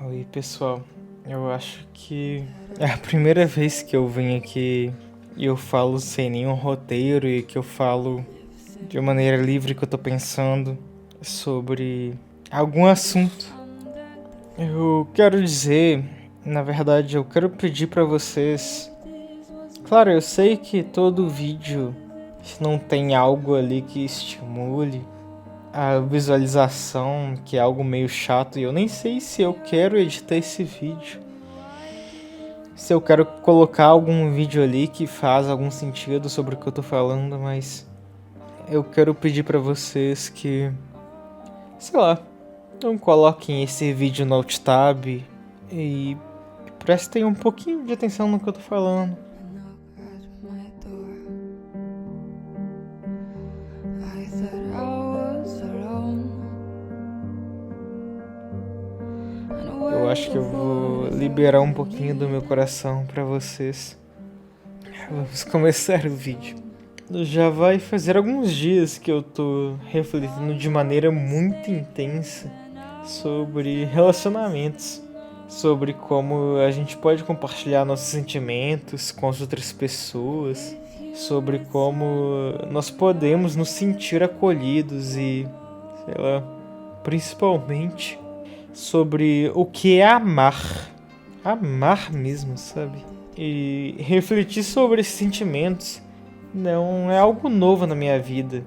Oi, pessoal. Eu acho que é a primeira vez que eu venho aqui e eu falo sem nenhum roteiro e que eu falo de uma maneira livre que eu tô pensando sobre algum assunto. Eu quero dizer, na verdade, eu quero pedir pra vocês. Claro, eu sei que todo vídeo, se não tem algo ali que estimule a visualização, que é algo meio chato, e eu nem sei se eu quero editar esse vídeo. Se eu quero colocar algum vídeo ali que faz algum sentido sobre o que eu tô falando, mas eu quero pedir pra vocês que, sei lá, não coloquem esse vídeo no alt tab e prestem um pouquinho de atenção no que eu tô falando. Eu acho que eu vou liberar um pouquinho do meu coração pra vocês. Vamos começar o vídeo. Já vai fazer alguns dias que eu tô refletindo de maneira muito intensa sobre relacionamentos, sobre como a gente pode compartilhar nossos sentimentos com as outras pessoas, sobre como nós podemos nos sentir acolhidos e, sei lá, principalmente sobre o que é amar. Amar mesmo, sabe? E refletir sobre esses sentimentos não é algo novo na minha vida,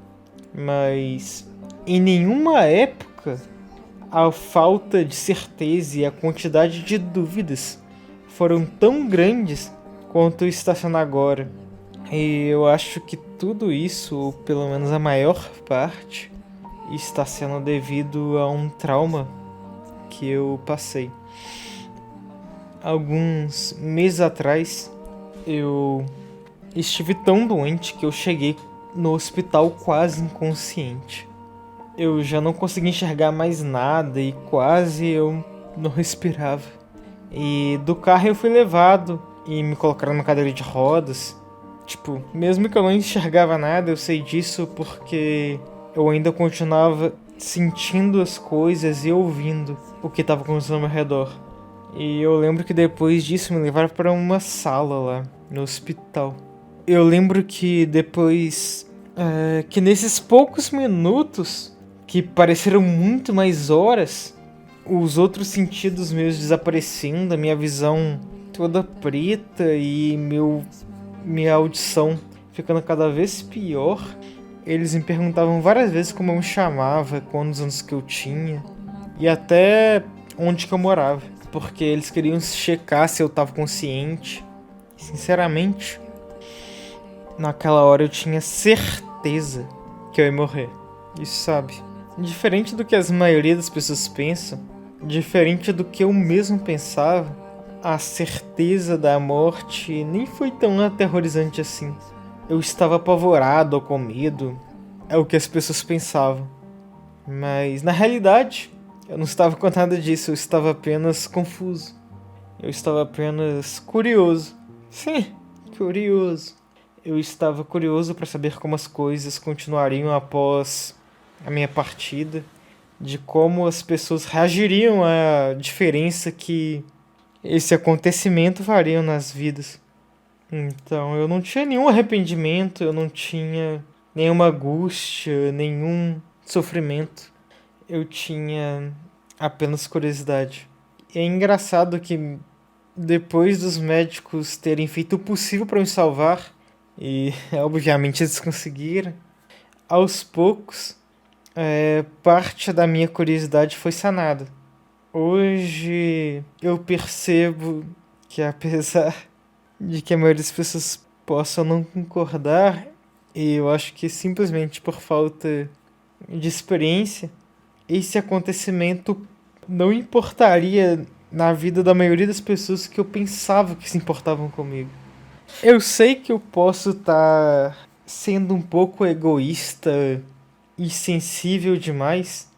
mas em nenhuma época a falta de certeza e a quantidade de dúvidas foram tão grandes quanto está sendo agora. E eu acho que tudo isso, ou pelo menos a maior parte, está sendo devido a um trauma que eu passei. Alguns meses atrás, eu estive tão doente que eu cheguei no hospital quase inconsciente. Eu já não conseguia enxergar mais nada e quase eu não respirava. E do carro eu fui levado e me colocaram na cadeira de rodas. Tipo, mesmo que eu não enxergava nada, eu sei disso porque eu ainda continuava sentindo as coisas e ouvindo o que estava acontecendo ao meu redor. E eu lembro que depois disso me levaram para uma sala lá no hospital. Eu lembro que depois que nesses poucos minutos, que pareceram muito mais horas, os outros sentidos meus desaparecendo, a minha visão toda preta e minha audição ficando cada vez pior. Eles me perguntavam várias vezes como eu me chamava, quantos anos que eu tinha e até onde que eu morava, porque eles queriam checar se eu tava consciente. Sinceramente, naquela hora eu tinha certeza que eu ia morrer. Isso, sabe? Diferente do que a maioria das pessoas pensam, diferente do que eu mesmo pensava, a certeza da morte nem foi tão aterrorizante assim. Eu estava apavorado ou com medo, é o que as pessoas pensavam. Mas na realidade, eu não estava com nada disso, eu estava apenas confuso. Eu estava apenas curioso. Sim, curioso. Eu estava curioso para saber como as coisas continuariam após a minha partida, de como as pessoas reagiriam à diferença que esse acontecimento faria nas vidas. Então, eu não tinha nenhum arrependimento, eu não tinha nenhuma angústia, nenhum sofrimento. Eu tinha apenas curiosidade. E é engraçado que depois dos médicos terem feito o possível para me salvar, e obviamente eles conseguiram, aos poucos, parte da minha curiosidade foi sanada. Hoje eu percebo que, apesar de que a maioria das pessoas possam não concordar, e eu acho que simplesmente por falta de experiência, esse acontecimento não importaria na vida da maioria das pessoas que eu pensava que se importavam comigo. Eu sei que eu posso estar sendo um pouco egoísta e sensível demais,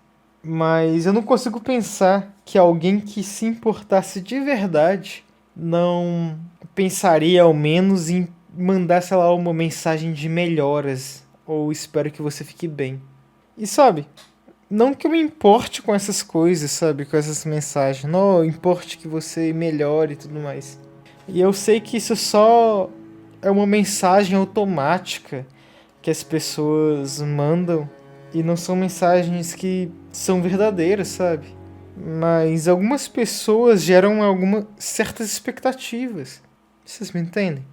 mas eu não consigo pensar que alguém que se importasse de verdade não pensaria ao menos em mandar, sei lá, uma mensagem de melhoras ou espero que você fique bem. E sabe, Não que eu me importe com essas coisas, sabe? Com essas mensagens. Não importe que você melhore e tudo mais. E eu sei que isso só é uma mensagem automática que as pessoas mandam e não são mensagens que são verdadeiras, sabe? Mas algumas pessoas geram algumas certas expectativas. Vocês me entendem?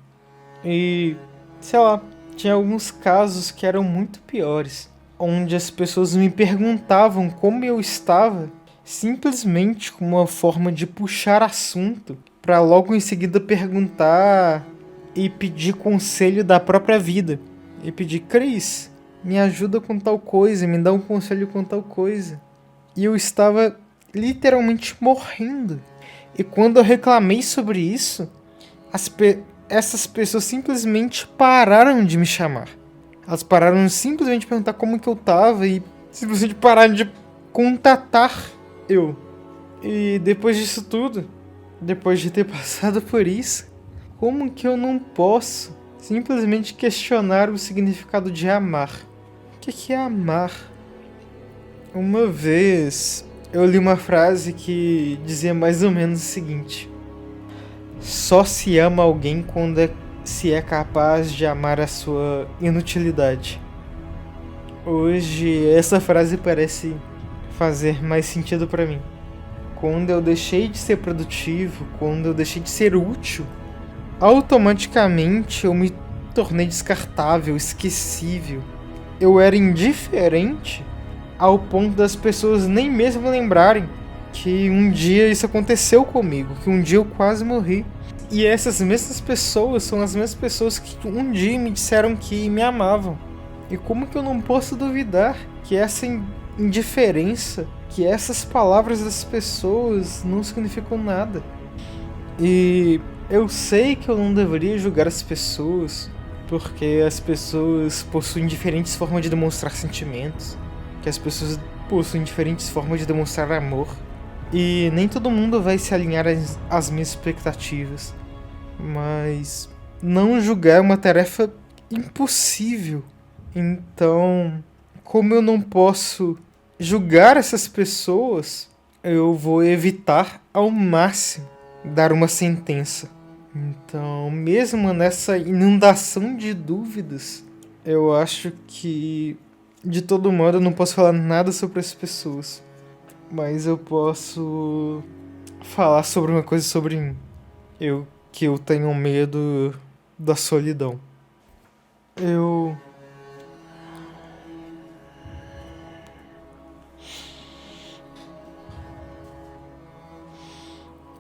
E, sei lá, tinha alguns casos que eram muito piores, onde as pessoas me perguntavam como eu estava, simplesmente como uma forma de puxar assunto, para logo em seguida perguntar e pedir conselho da própria vida. E pedir, Cris, me ajuda com tal coisa, me dá um conselho com tal coisa. E eu estava literalmente morrendo. E quando eu reclamei sobre isso, essas pessoas simplesmente pararam de me chamar. Elas pararam simplesmente de perguntar como que eu tava e simplesmente pararam de contatar eu. E depois disso tudo, depois de ter passado por isso, como que eu não posso simplesmente questionar o significado de amar? O que é amar? Uma vez eu li uma frase que dizia mais ou menos o seguinte: só se ama alguém quando se é capaz de amar a sua inutilidade. Hoje essa frase parece fazer mais sentido pra mim. Quando eu deixei de ser produtivo, quando eu deixei de ser útil, automaticamente eu me tornei descartável, esquecível. Eu era indiferente ao ponto das pessoas nem mesmo lembrarem que um dia isso aconteceu comigo, que um dia eu quase morri. E essas mesmas pessoas são as mesmas pessoas que um dia me disseram que me amavam. E como que eu não posso duvidar que essa indiferença, que essas palavras das pessoas não significam nada? E eu sei que eu não deveria julgar as pessoas, porque as pessoas possuem diferentes formas de demonstrar sentimentos, que as pessoas possuem diferentes formas de demonstrar amor. E nem todo mundo vai se alinhar às minhas expectativas. Mas não julgar é uma tarefa impossível. Então, como eu não posso julgar essas pessoas, eu vou evitar ao máximo dar uma sentença. Então, mesmo nessa inundação de dúvidas, eu acho que de todo modo eu não posso falar nada sobre as pessoas. Mas eu posso falar sobre uma coisa sobre mim. Que eu tenho medo da solidão. Eu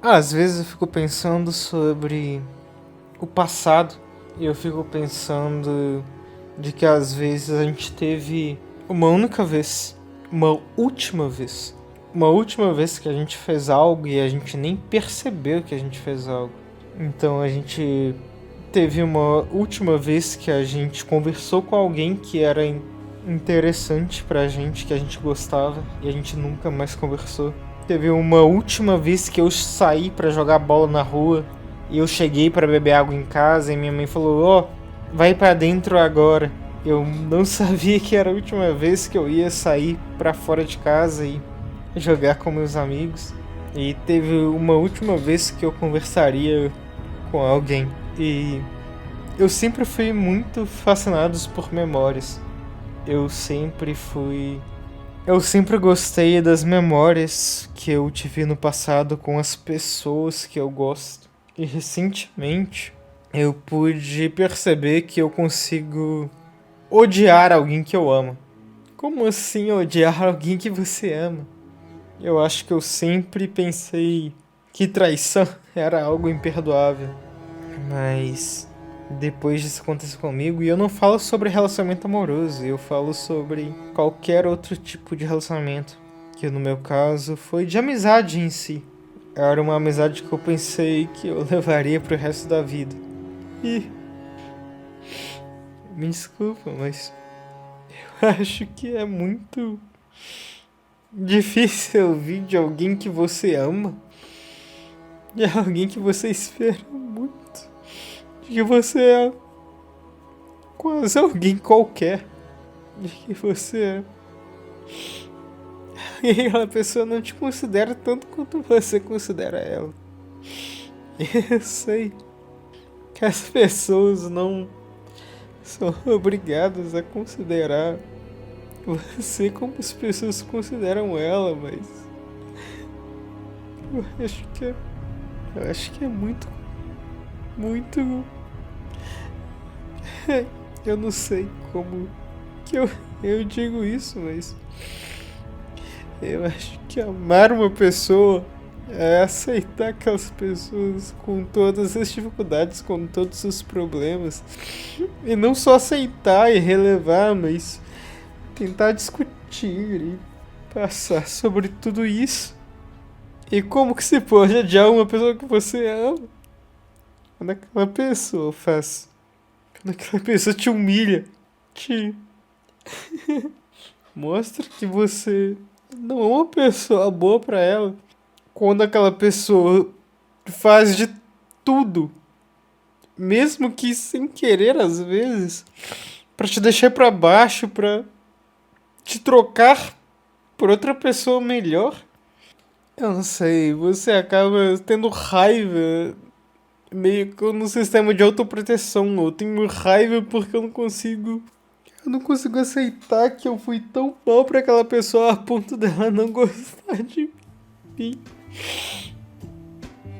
às vezes eu fico pensando sobre o passado e eu fico pensando de que às vezes a gente teve uma única vez, uma última vez que a gente fez algo e a gente nem percebeu que a gente fez algo. Então a gente teve uma última vez que a gente conversou com alguém que era interessante pra gente, que a gente gostava, e a gente nunca mais conversou. Teve uma última vez que eu saí pra jogar bola na rua e eu cheguei pra beber água em casa e minha mãe falou: "Ó, vai pra dentro agora". Eu não sabia que era a última vez que eu ia sair pra fora de casa e jogar com meus amigos. E teve uma última vez que eu conversaria com alguém. E eu sempre fui muito fascinado por memórias. Eu sempre fui. Eu sempre gostei das memórias que eu tive no passado com as pessoas que eu gosto. E recentemente eu pude perceber que eu consigo odiar alguém que eu amo. Como assim odiar alguém que você ama? Eu acho que eu sempre pensei que traição era algo imperdoável. Mas depois disso aconteceu comigo, e eu não falo sobre relacionamento amoroso, eu falo sobre qualquer outro tipo de relacionamento, que no meu caso foi de amizade em si. Era uma amizade que eu pensei que eu levaria pro resto da vida. E me desculpa, mas eu acho que é muito difícil ouvir de alguém que você ama, de alguém que você espera muito, de que você é quase alguém qualquer, de que você E aquela pessoa não te considera tanto quanto você considera ela. Eu sei que as pessoas não são obrigadas a considerar você como as pessoas consideram ela, mas eu acho que é muito, muito. Eu não sei como que eu digo isso, mas eu acho que amar uma pessoa é aceitar aquelas pessoas com todas as dificuldades, com todos os problemas. E não só aceitar e relevar, mas tentar discutir e passar sobre tudo isso. E como que se pode odiar uma pessoa que você ama? Quando aquela pessoa faz. Quando aquela pessoa te humilha, te mostra que você não é uma pessoa boa pra ela. Quando aquela pessoa faz de tudo, mesmo que sem querer às vezes, pra te deixar pra baixo, pra te trocar por outra pessoa melhor. Eu não sei, você acaba tendo raiva, meio que no sistema de autoproteção. Eu tenho raiva porque eu não consigo aceitar que eu fui tão mal pra aquela pessoa a ponto dela não gostar de mim.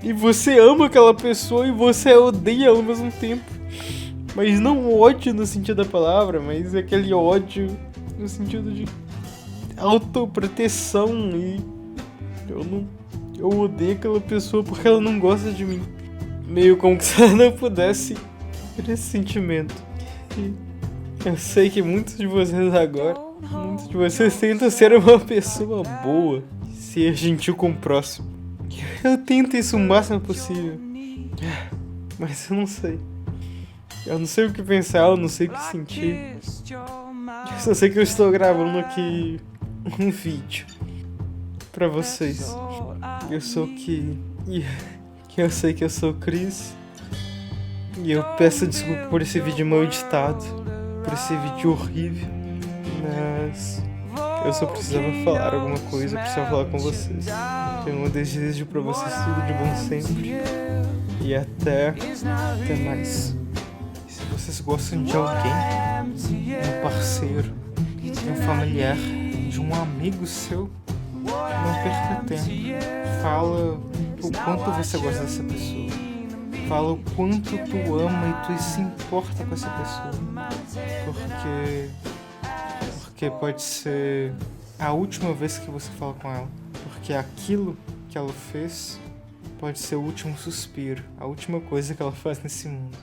E você ama aquela pessoa e você a odeia ao mesmo tempo. Mas não ódio no sentido da palavra, mas aquele ódio no sentido de autoproteção. E eu odeio aquela pessoa porque ela não gosta de mim. Meio como se ela não pudesse ter esse sentimento. E eu sei que muitos de vocês agora, muitos de vocês tentam ser uma pessoa boa, ser gentil com o próximo. Eu tento isso o máximo possível. Mas eu não sei. Eu não sei o que pensar, eu não sei o que sentir. Eu só sei que eu estou gravando aqui um vídeo pra vocês. Eu sou que eu sei que eu sou o Chris. E eu peço desculpa por esse vídeo mal editado, por esse vídeo horrível. Mas eu só precisava falar alguma coisa, eu precisava falar com vocês. Eu desejo pra vocês tudo de bom sempre. E até mais. E se vocês gostam de alguém, um parceiro, de um familiar, de um amigo seu, não perca tempo. Fala o quanto você gosta dessa pessoa. Fala o quanto tu ama e tu se importa com essa pessoa. Porque pode ser a última vez que você fala com ela. Porque aquilo que ela fez pode ser o último suspiro, a última coisa que ela faz nesse mundo.